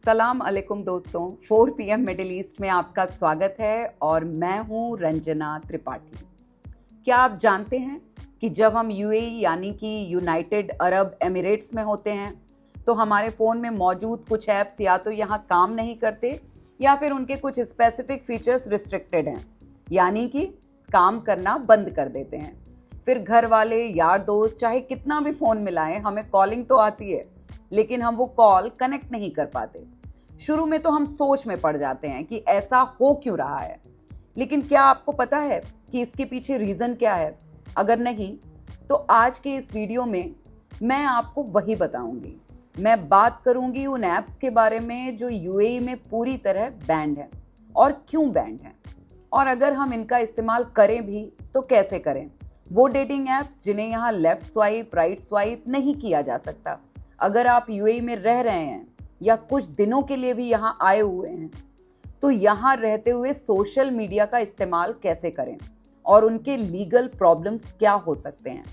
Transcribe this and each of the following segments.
सलाम अलैकुम दोस्तों, 4 PM मिडिल ईस्ट में आपका स्वागत है और मैं हूं रंजना त्रिपाठी। क्या आप जानते हैं कि जब हम यूएई यानी कि यूनाइटेड अरब एमिरेट्स में होते हैं तो हमारे फ़ोन में मौजूद कुछ ऐप्स या तो यहाँ काम नहीं करते या फिर उनके कुछ स्पेसिफिक फीचर्स रिस्ट्रिक्टेड हैं, यानी कि काम करना बंद कर देते हैं। फिर घर वाले, यार दोस्त चाहे कितना भी फ़ोन मिलाएं, हमें कॉलिंग तो आती है लेकिन हम वो कॉल कनेक्ट नहीं कर पाते। शुरू में तो हम सोच में पड़ जाते हैं कि ऐसा हो क्यों रहा है, लेकिन क्या आपको पता है कि इसके पीछे रीज़न क्या है? अगर नहीं तो आज के इस वीडियो में मैं आपको वही बताऊंगी। मैं बात करूंगी उन ऐप्स के बारे में जो यूएई में पूरी तरह बैंड है और क्यों बैंड है, और अगर हम इनका इस्तेमाल करें भी तो कैसे करें। वो डेटिंग ऐप्स जिन्हें यहाँ लेफ्ट स्वाइप, राइट स्वाइप नहीं किया जा सकता। अगर आप यूएई में रह रहे हैं या कुछ दिनों के लिए भी यहाँ आए हुए हैं तो यहाँ रहते हुए सोशल मीडिया का इस्तेमाल कैसे करें और उनके लीगल प्रॉब्लम्स क्या हो सकते हैं,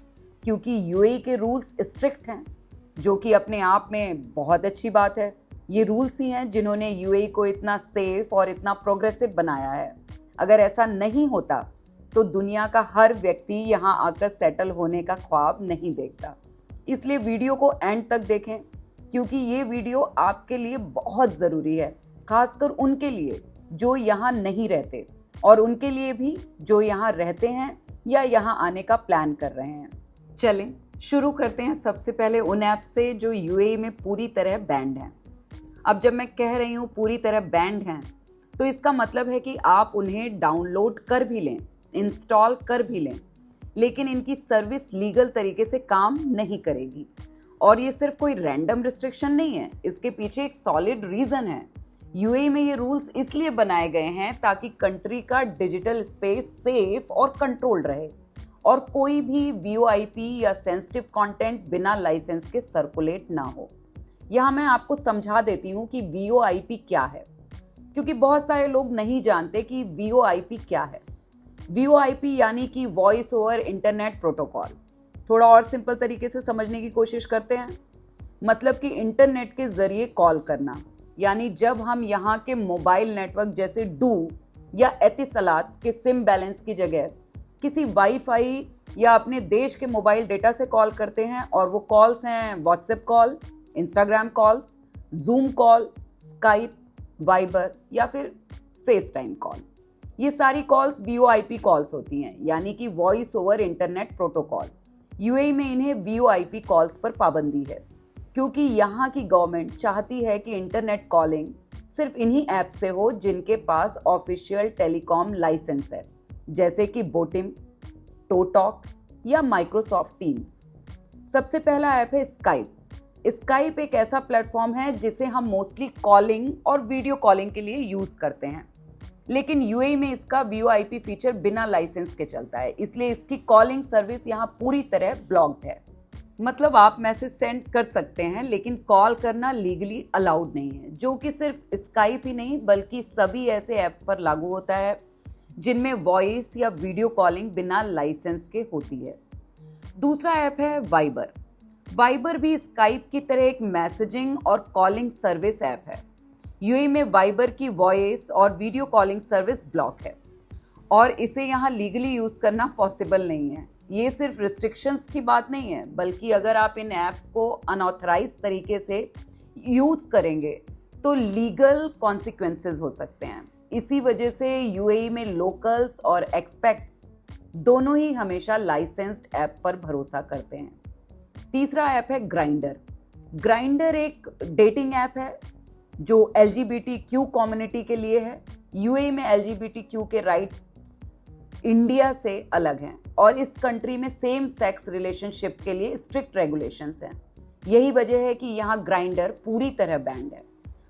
क्योंकि यूएई के रूल्स स्ट्रिक्ट हैं, जो कि अपने आप में बहुत अच्छी बात है। ये रूल्स ही हैं जिन्होंने यूएई को इतना सेफ और इतना प्रोग्रेसिव बनाया है। अगर ऐसा नहीं होता तो दुनिया का हर व्यक्ति यहाँ आकर सेटल होने का ख्वाब नहीं देखता। इसलिए वीडियो को एंड तक देखें, क्योंकि ये वीडियो आपके लिए बहुत ज़रूरी है, खासकर उनके लिए जो यहाँ नहीं रहते और उनके लिए भी जो यहाँ रहते हैं या यहाँ आने का प्लान कर रहे हैं। चलें शुरू करते हैं सबसे पहले उन ऐप से जो यूएई में पूरी तरह बैंड हैं। अब जब मैं कह रही हूँ पूरी तरह बैंड हैं तो इसका मतलब है कि आप उन्हें डाउनलोड कर भी लें, इंस्टॉल कर भी लें, लेकिन इनकी सर्विस लीगल तरीके से काम नहीं करेगी। और ये सिर्फ कोई रैंडम रिस्ट्रिक्शन नहीं है, इसके पीछे एक सॉलिड रीज़न है। यूएई में ये रूल्स इसलिए बनाए गए हैं ताकि कंट्री का डिजिटल स्पेस सेफ और कंट्रोल्ड रहे और कोई भी वीओआईपी या सेंसिटिव कंटेंट बिना लाइसेंस के सर्कुलेट ना हो। यहाँ मैं आपको समझा देती हूँ कि वीओआईपी क्या है, क्योंकि बहुत सारे लोग नहीं जानते कि वीओआईपी क्या है। वीओआईपी यानी कि वॉइस ओवर इंटरनेट प्रोटोकॉल। थोड़ा और सिंपल तरीके से समझने की कोशिश करते हैं। मतलब कि इंटरनेट के ज़रिए कॉल करना, यानी जब हम यहाँ के मोबाइल नेटवर्क जैसे डू या एतिसलात के सिम बैलेंस की जगह किसी वाईफाई या अपने देश के मोबाइल डेटा से कॉल करते हैं, और वो कॉल्स हैं WhatsApp call, Instagram calls, zoom call, Skype, Viber या फिर फेस टाइम कॉल। ये सारी कॉल्स वीओआईपी कॉल्स होती हैं, यानी कि voice over internet protocol. UAE में इन्हें वीओआईपी कॉल्स पर पाबंदी है, क्योंकि यहाँ की गवर्नमेंट चाहती है कि इंटरनेट कॉलिंग सिर्फ इन्हीं ऐप से हो जिनके पास ऑफिशियल टेलीकॉम लाइसेंस है, जैसे कि बोटिम, टोटॉक या माइक्रोसॉफ्ट टीम्स। सबसे पहला ऐप है स्काइप। स्काइप एक ऐसा प्लेटफॉर्म है जिसे हम मोस्टली कॉलिंग और वीडियो कॉलिंग के लिए यूज़ करते हैं, लेकिन यूएई में इसका वीओआईपी फीचर बिना लाइसेंस के चलता है, इसलिए इसकी कॉलिंग सर्विस यहाँ पूरी तरह ब्लॉक्ड है। मतलब आप मैसेज सेंड कर सकते हैं लेकिन कॉल करना लीगली अलाउड नहीं है, जो कि सिर्फ स्काइप ही नहीं बल्कि सभी ऐसे ऐप्स पर लागू होता है जिनमें वॉइस या वीडियो कॉलिंग बिना लाइसेंस के होती है। दूसरा ऐप है वाइबर। वाइबर भी स्काइप की तरह एक मैसेजिंग और कॉलिंग सर्विस ऐप है। यूएई में वाइबर की वॉइस और वीडियो कॉलिंग सर्विस ब्लॉक है और इसे यहाँ लीगली यूज़ करना पॉसिबल नहीं है। ये सिर्फ रिस्ट्रिक्शंस की बात नहीं है, बल्कि अगर आप इन ऐप्स को अनऑथराइज तरीके से यूज़ करेंगे तो लीगल कॉन्सिक्वेंसेस हो सकते हैं। इसी वजह से यूएई में लोकल्स और एक्सपेक्ट्स दोनों ही हमेशा लाइसेंस्ड ऐप पर भरोसा करते हैं। तीसरा ऐप है ग्राइंडर। ग्राइंडर एक डेटिंग ऐप है जो LGBTQ कम्युनिटी के लिए है। यूएई में LGBTQ के राइट्स इंडिया से अलग हैं और इस कंट्री में सेम सेक्स रिलेशनशिप के लिए स्ट्रिक्ट रेगुलेशंस हैं। यही वजह है कि यहाँ ग्राइंडर पूरी तरह बैंड है।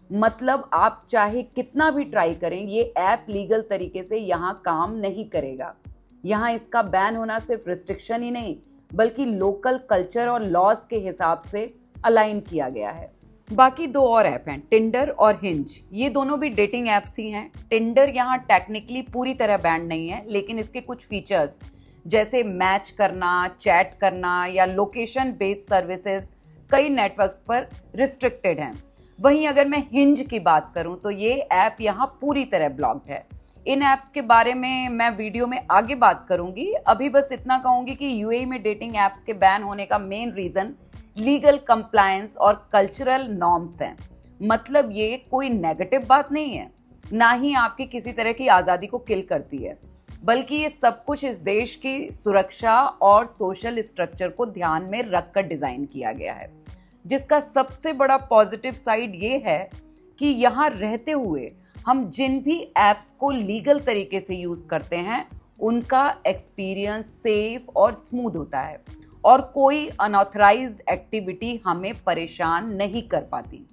मतलब आप चाहे कितना भी ट्राई करें, ये ऐप लीगल तरीके से यहाँ काम नहीं करेगा। यहाँ इसका बैन होना सिर्फ रिस्ट्रिक्शन ही नहीं बल्कि लोकल कल्चर और लॉज के हिसाब से अलाइन किया गया है। बाकी दो और ऐप हैं, टिंडर और हिंज। ये दोनों भी डेटिंग ऐप्स ही हैं। टिंडर यहाँ टेक्निकली पूरी तरह बैंड नहीं है, लेकिन इसके कुछ फीचर्स जैसे मैच करना, चैट करना या लोकेशन बेस्ड सर्विसेज कई नेटवर्क्स पर रिस्ट्रिक्टेड हैं। वहीं अगर मैं हिंज की बात करूं तो ये ऐप यहाँ पूरी तरह ब्लॉक्ड है। इन ऐप्स के बारे में मैं वीडियो में आगे बात करूंगी। अभी बस इतना कहूंगी कि यूएई में डेटिंग ऐप्स के बैन होने का मेन रीजन लीगल कंप्लायंस और कल्चरल नॉर्म्स हैं। मतलब ये कोई नेगेटिव बात नहीं है, ना ही आपकी किसी तरह की आज़ादी को किल करती है, बल्कि ये सब कुछ इस देश की सुरक्षा और सोशल स्ट्रक्चर को ध्यान में रखकर डिज़ाइन किया गया है। जिसका सबसे बड़ा पॉजिटिव साइड ये है कि यहाँ रहते हुए हम जिन भी ऐप्स को लीगल तरीके से यूज़ करते हैं उनका एक्सपीरियंस सेफ और स्मूथ होता है और कोई अनऑथराइज्ड एक्टिविटी हमें परेशान नहीं कर पाती।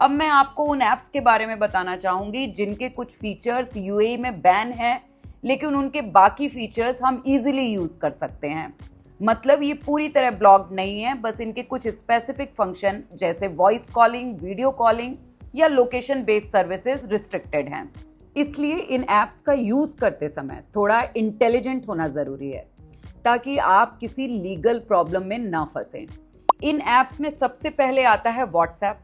अब मैं आपको उन ऐप्स के बारे में बताना चाहूँगी जिनके कुछ फीचर्स यूएई में बैन हैं, लेकिन उनके बाकी फीचर्स हम इजीली यूज़ कर सकते हैं। मतलब ये पूरी तरह ब्लॉक नहीं है, बस इनके कुछ स्पेसिफिक फंक्शन जैसे वॉइस कॉलिंग, वीडियो कॉलिंग या लोकेशन बेस्ड सर्विसेज रिस्ट्रिक्टेड हैं। इसलिए इन ऐप्स का यूज़ करते समय थोड़ा इंटेलिजेंट होना ज़रूरी है ताकि आप किसी लीगल प्रॉब्लम में ना फंसें। इन ऐप्स में सबसे पहले आता है व्हाट्सएप।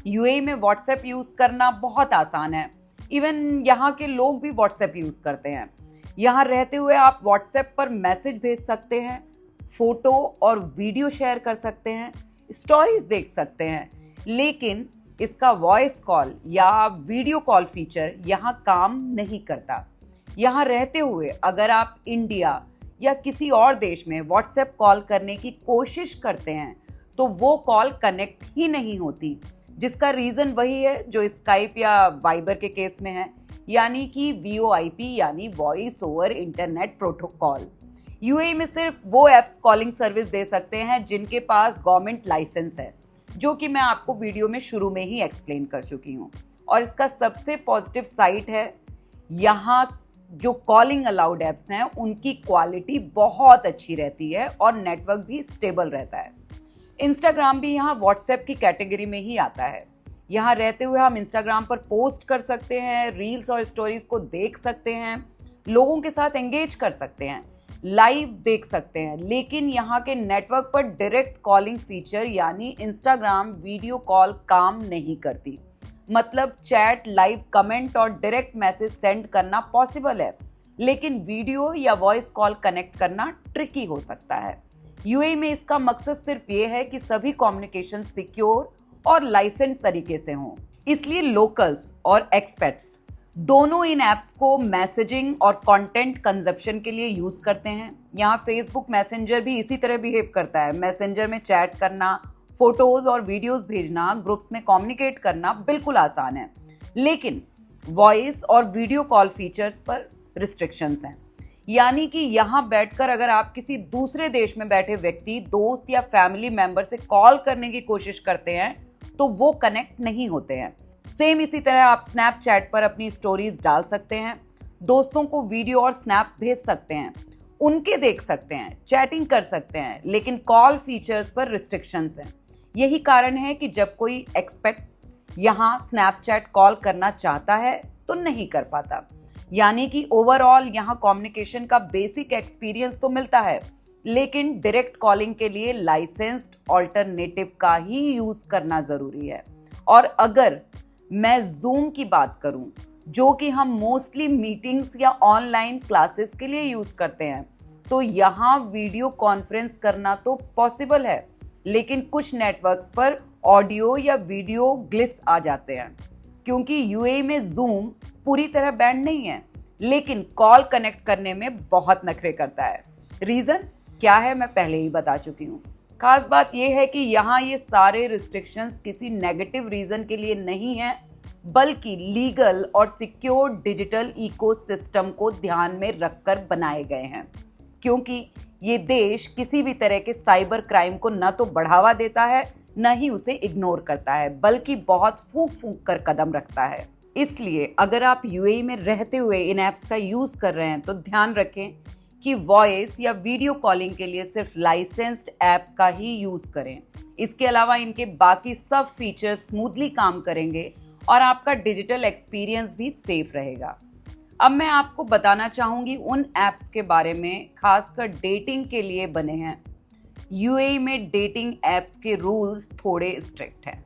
यूएई में व्हाट्सएप यूज़ करना बहुत आसान है। इवन यहाँ के लोग भी व्हाट्सएप यूज़ करते हैं। यहाँ रहते हुए आप व्हाट्सएप पर मैसेज भेज सकते हैं, फोटो और वीडियो शेयर कर सकते हैं, स्टोरीज देख सकते हैं, लेकिन इसका वॉइस कॉल या वीडियो कॉल फीचर यहाँ काम नहीं करता। यहाँ रहते हुए अगर आप इंडिया या किसी और देश में व्हाट्सएप कॉल करने की कोशिश करते हैं तो वो कॉल कनेक्ट ही नहीं होती, जिसका रीज़न वही है जो स्काइप या वाइबर के केस में है, यानी कि VoIP यानी voice over internet protocol. UAE में सिर्फ वो ऐप्स कॉलिंग सर्विस दे सकते हैं जिनके पास गवर्नमेंट लाइसेंस है, जो कि मैं आपको वीडियो में शुरू में ही एक्सप्लेन कर चुकी हूँ। और इसका सबसे पॉजिटिव साइड है यहाँ जो कॉलिंग अलाउड ऐप्स हैं उनकी क्वालिटी बहुत अच्छी रहती है और नेटवर्क भी स्टेबल रहता है। इंस्टाग्राम भी यहाँ व्हाट्सएप की कैटेगरी में ही आता है। यहाँ रहते हुए हम इंस्टाग्राम पर पोस्ट कर सकते हैं, रील्स और स्टोरीज को देख सकते हैं, लोगों के साथ एंगेज कर सकते हैं, लाइव देख सकते हैं, लेकिन यहाँ के नेटवर्क पर डायरेक्ट कॉलिंग फीचर यानी इंस्टाग्राम वीडियो कॉल काम नहीं करती। मतलब चैट, लाइव कमेंट और डायरेक्ट मैसेज सेंड करना पॉसिबल है, लेकिन वीडियो या वॉइस कॉल कनेक्ट करना ट्रिकी हो सकता है। यूएई में इसका मकसद सिर्फ ये है कि सभी कम्युनिकेशन सिक्योर और लाइसेंस तरीके से हों। इसलिए लोकल्स और एक्सपेट्स दोनों इन ऐप्स को मैसेजिंग और कंटेंट कंजप्शन के लिए यूज़ करते हैं। यहाँ फेसबुक मैसेंजर भी इसी तरह बिहेव करता है। मैसेंजर में चैट करना, फोटोज़ और वीडियोज़ भेजना, ग्रुप्स में कम्युनिकेट करना बिल्कुल आसान है, लेकिन वॉइस और वीडियो कॉल फीचर्स पर रिस्ट्रिक्शंस हैं। यानी कि यहाँ बैठकर अगर आप किसी दूसरे देश में बैठे व्यक्ति, दोस्त या फैमिली मेंबर से कॉल करने की कोशिश करते हैं तो वो कनेक्ट नहीं होते हैं। सेम इसी तरह आप स्नैपचैट पर अपनी स्टोरीज डाल सकते हैं, दोस्तों को वीडियो और स्नैप्स भेज सकते हैं, उनके देख सकते हैं, चैटिंग कर सकते हैं, लेकिन कॉल फीचर्स पर रिस्ट्रिक्शंस हैं। यही कारण है कि जब कोई एक्सपेक्ट यहाँ स्नैपचैट कॉल करना चाहता है तो नहीं कर पाता। यानी कि ओवरऑल यहाँ कम्युनिकेशन का बेसिक एक्सपीरियंस तो मिलता है, लेकिन डायरेक्ट कॉलिंग के लिए लाइसेंस्ड ऑल्टरनेटिव का ही यूज़ करना ज़रूरी है। और अगर मैं जूम की बात करूं, जो कि हम मोस्टली मीटिंग्स या ऑनलाइन क्लासेस के लिए यूज़ करते हैं, तो यहाँ वीडियो कॉन्फ्रेंस करना तो पॉसिबल है, लेकिन कुछ नेटवर्क्स पर ऑडियो या वीडियो ग्लिच आ जाते हैं। क्योंकि यूएई में जूम पूरी तरह बैंड नहीं है, लेकिन कॉल कनेक्ट करने में बहुत नखरे करता है। रीज़न क्या है मैं पहले ही बता चुकी हूँ। खास बात यह है कि यहाँ ये सारे रिस्ट्रिक्शंस किसी नेगेटिव रीज़न के लिए नहीं है, बल्कि लीगल और सिक्योर डिजिटल इकोसिस्टम को ध्यान में रखकर बनाए गए हैं। क्योंकि ये देश किसी भी तरह के साइबर क्राइम को न तो बढ़ावा देता है, न ही उसे इग्नोर करता है, बल्कि बहुत फूंक कर कदम रखता है। इसलिए अगर आप यूएई में रहते हुए इन ऐप्स का यूज़ कर रहे हैं तो ध्यान रखें कि वॉइस या वीडियो कॉलिंग के लिए सिर्फ लाइसेंस्ड ऐप का ही यूज़ करें। इसके अलावा इनके बाकी सब फीचर्स स्मूथली काम करेंगे और आपका डिजिटल एक्सपीरियंस भी सेफ रहेगा। अब मैं आपको बताना चाहूँगी उन ऐप्स के बारे में खासकर डेटिंग के लिए बने हैं। यूएई में डेटिंग ऐप्स के रूल्स थोड़े स्ट्रिक्ट हैं।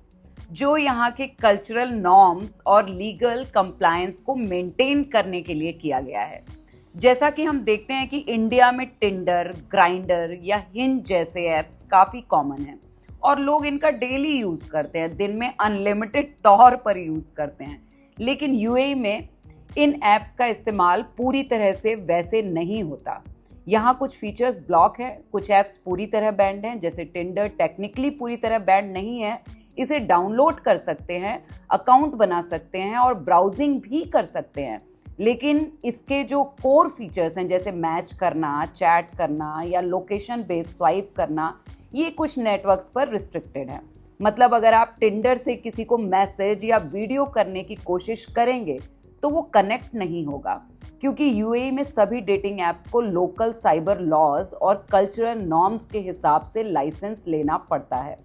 जो यहाँ के कल्चरल नॉर्म्स और लीगल कंप्लायंस को मेंटेन करने के लिए किया गया है। जैसा कि हम देखते हैं कि इंडिया में टिंडर, ग्राइंडर या हिंज जैसे ऐप्स काफ़ी कॉमन हैं और लोग इनका डेली यूज़ करते हैं, दिन में अनलिमिटेड तौर पर यूज़ करते हैं। लेकिन यूएई में इन ऐप्स का इस्तेमाल पूरी तरह से वैसे नहीं होता। यहाँ कुछ फीचर्स ब्लॉक हैं, कुछ ऐप्स पूरी तरह बैंड हैं, जैसे टिंडर टेक्निकली पूरी तरह बैंड नहीं है। इसे डाउनलोड कर सकते हैं, अकाउंट बना सकते हैं और ब्राउजिंग भी कर सकते हैं। लेकिन इसके जो कोर फीचर्स हैं, जैसे मैच करना, चैट करना या लोकेशन बेस्ड स्वाइप करना, ये कुछ नेटवर्क्स पर रिस्ट्रिक्टेड है। मतलब अगर आप टिंडर से किसी को मैसेज या वीडियो करने की कोशिश करेंगे तो वो कनेक्ट नहीं होगा, क्योंकि यूएई में सभी डेटिंग ऐप्स को लोकल साइबर लॉज और कल्चरल नॉर्म्स के हिसाब से लाइसेंस लेना पड़ता है।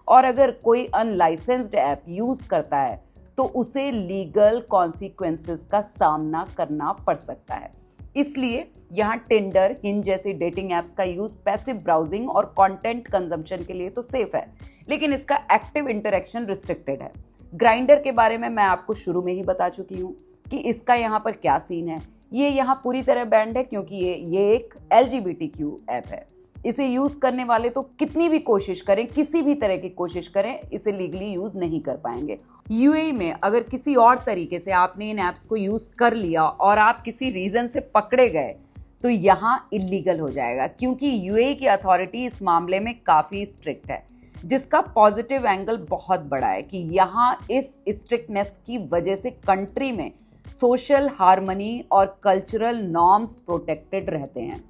और अगर कोई अनलाइसेंस्ड ऐप यूज़ करता है तो उसे लीगल कॉन्सिक्वेंसेस का सामना करना पड़ सकता है। इसलिए यहाँ टिंडर, हिंज जैसी डेटिंग ऐप्स का यूज़ पैसिव ब्राउजिंग और कंटेंट कंजम्पशन के लिए तो सेफ है, लेकिन इसका एक्टिव इंटरेक्शन रिस्ट्रिक्टेड है। ग्राइंडर के बारे में मैं आपको शुरू में ही बता चुकी हूँ कि इसका यहाँ पर क्या सीन है। ये यहाँ पूरी तरह बैंड है क्योंकि ये एक LGBTQ ऐप है। इसे यूज़ करने वाले तो कितनी भी कोशिश करें, किसी भी तरह की कोशिश करें, इसे लीगली यूज़ नहीं कर पाएंगे। यूएई में अगर किसी और तरीके से आपने इन ऐप्स को यूज़ कर लिया और आप किसी रीज़न से पकड़े गए तो यहाँ इलीगल हो जाएगा, क्योंकि यूएई की अथॉरिटी इस मामले में काफ़ी स्ट्रिक्ट है, जिसका पॉजिटिव एंगल बहुत बड़ा है कि यहाँ इस स्ट्रिक्टनेस की वजह से कंट्री में सोशल हार्मनी और कल्चरल नॉर्म्स प्रोटेक्टेड रहते हैं।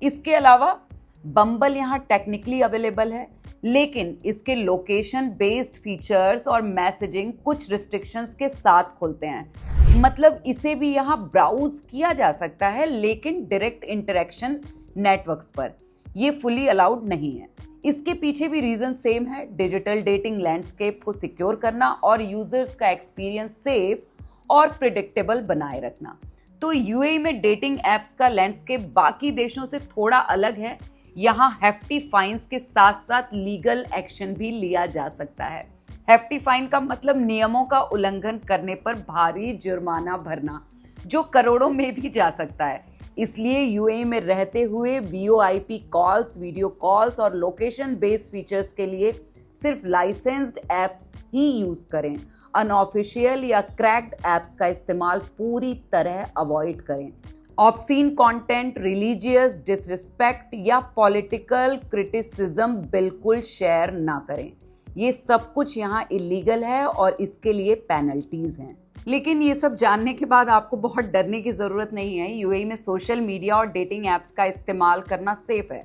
इसके अलावा बम्बल यहाँ टेक्निकली अवेलेबल है, लेकिन इसके लोकेशन बेस्ड फीचर्स और मैसेजिंग कुछ रिस्ट्रिक्शंस के साथ खुलते हैं। मतलब इसे भी यहाँ ब्राउज किया जा सकता है, लेकिन डायरेक्ट इंटरेक्शन नेटवर्क्स पर ये फुली अलाउड नहीं है। इसके पीछे भी रीज़न सेम है, डिजिटल डेटिंग लैंडस्केप को सिक्योर करना और यूजर्स का एक्सपीरियंस सेफ और प्रिडिक्टेबल बनाए रखना। तो यूएई में डेटिंग ऐप्स का लैंडस्केप बाकी देशों से थोड़ा अलग है। यहाँ हेफ्टी फाइन्स के साथ साथ लीगल एक्शन भी लिया जा सकता है। हेफ्टी फाइन का मतलब नियमों का उल्लंघन करने पर भारी जुर्माना भरना, जो करोड़ों में भी जा सकता है। इसलिए यूएई में रहते हुए VoIP कॉल्स, वीडियो कॉल्स और लोकेशन बेस्ड फीचर्स के लिए सिर्फ लाइसेंस्ड ऐप्स ही यूज़ करें। अनऑफिशियल या क्रैक्ड ऐप्स का इस्तेमाल पूरी तरह अवॉइड करें। ऑब्सीन कंटेंट, रिलीजियस डिसरिस्पेक्ट या पॉलिटिकल क्रिटिसिज्म बिल्कुल शेयर ना करें। ये सब कुछ यहाँ इलीगल है और इसके लिए पेनल्टीज हैं। लेकिन ये सब जानने के बाद आपको बहुत डरने की ज़रूरत नहीं है। यूएई में सोशल मीडिया और डेटिंग ऐप्स का इस्तेमाल करना सेफ है,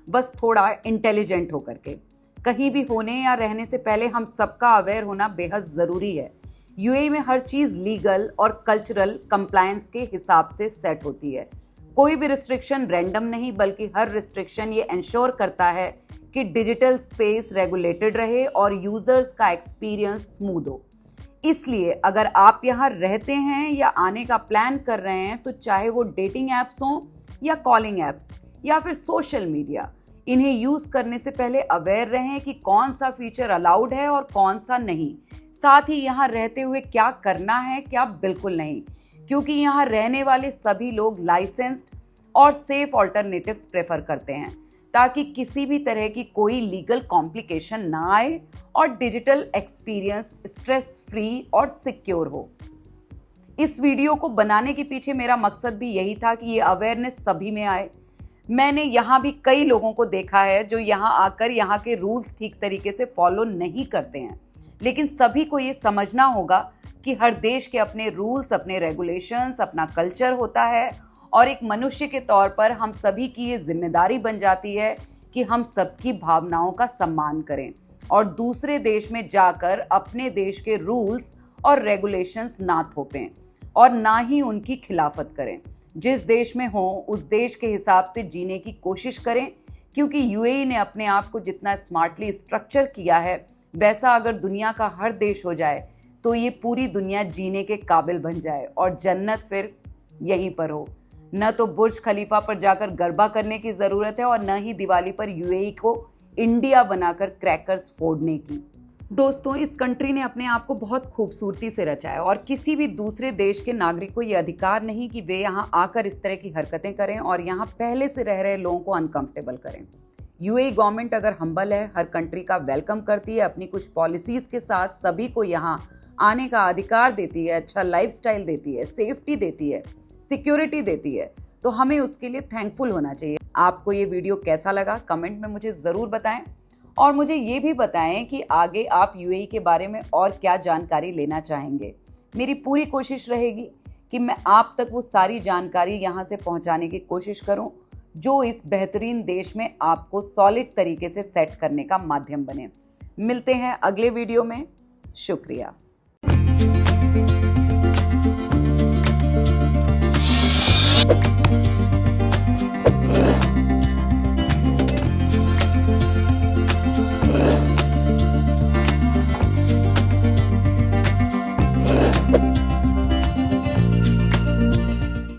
बस थोड़ा इंटेलिजेंट होकर के। कहीं भी होने या रहने से पहले हम सबका अवेयर होना बेहद ज़रूरी है। यूएई में हर चीज़ लीगल और कल्चरल कंप्लायंस के हिसाब से सेट होती है। कोई भी रिस्ट्रिक्शन रैंडम नहीं, बल्कि हर रिस्ट्रिक्शन ये इंश्योर करता है कि डिजिटल स्पेस रेगुलेटेड रहे और यूजर्स का एक्सपीरियंस स्मूथ हो। इसलिए अगर आप यहाँ रहते हैं या आने का प्लान कर रहे हैं, तो चाहे वो डेटिंग ऐप्स हों या कॉलिंग ऐप्स या फिर सोशल मीडिया, इन्हें यूज़ करने से पहले अवेयर रहें कि कौन सा फीचर अलाउड है और कौन सा नहीं। साथ ही यहाँ रहते हुए क्या करना है, क्या बिल्कुल नहीं, क्योंकि यहाँ रहने वाले सभी लोग लाइसेंस्ड और सेफ ऑल्टरनेटिव्स प्रेफर करते हैं, ताकि किसी भी तरह की कोई लीगल कॉम्प्लिकेशन ना आए और डिजिटल एक्सपीरियंस स्ट्रेस फ्री और सिक्योर हो। इस वीडियो को बनाने के पीछे मेरा मकसद भी यही था कि ये अवेयरनेस सभी में आए। मैंने यहाँ भी कई लोगों को देखा है जो यहाँ आकर यहाँ के रूल्स ठीक तरीके से फॉलो नहीं करते हैं, लेकिन सभी को ये समझना होगा कि हर देश के अपने रूल्स, अपने रेगुलेशंस, अपना कल्चर होता है और एक मनुष्य के तौर पर हम सभी की ये जिम्मेदारी बन जाती है कि हम सबकी भावनाओं का सम्मान करें और दूसरे देश में जाकर अपने देश के रूल्स और रेगुलेशंस ना थोपें और ना ही उनकी खिलाफत करें। जिस देश में हो उस देश के हिसाब से जीने की कोशिश करें, क्योंकि यूएई ने अपने आप को जितना स्मार्टली स्ट्रक्चर किया है, वैसा अगर दुनिया का हर देश हो जाए तो ये पूरी दुनिया जीने के काबिल बन जाए और जन्नत फिर यहीं पर हो। न तो बुर्ज खलीफा पर जाकर गरबा करने की ज़रूरत है और न ही दिवाली पर यूएई को इंडिया बनाकर क्रैकर्स फोड़ने की। दोस्तों, इस कंट्री ने अपने आप को बहुत खूबसूरती से रचा है और किसी भी दूसरे देश के नागरिक को ये अधिकार नहीं कि वे यहाँ आकर इस तरह की हरकतें करें और यहाँ पहले से रह रहे लोगों को अनकंफर्टेबल करें। यूएई गवर्नमेंट अगर हम्बल है, हर कंट्री का वेलकम करती है, अपनी कुछ पॉलिसीज के साथ सभी को यहाँ आने का अधिकार देती है, अच्छा लाइफस्टाइल देती है, सेफ्टी देती है, सिक्योरिटी देती है, तो हमें उसके लिए थैंकफुल होना चाहिए। आपको ये वीडियो कैसा लगा कमेंट में मुझे ज़रूर बताएं और मुझे ये भी बताएं कि आगे आप यूएई के बारे में और क्या जानकारी लेना चाहेंगे। मेरी पूरी कोशिश रहेगी कि मैं आप तक वो सारी जानकारी यहाँ से पहुँचाने की कोशिश करूँ जो इस बेहतरीन देश में आपको सॉलिड तरीके से सेट करने का माध्यम बने। मिलते हैं अगले वीडियो में। शुक्रिया।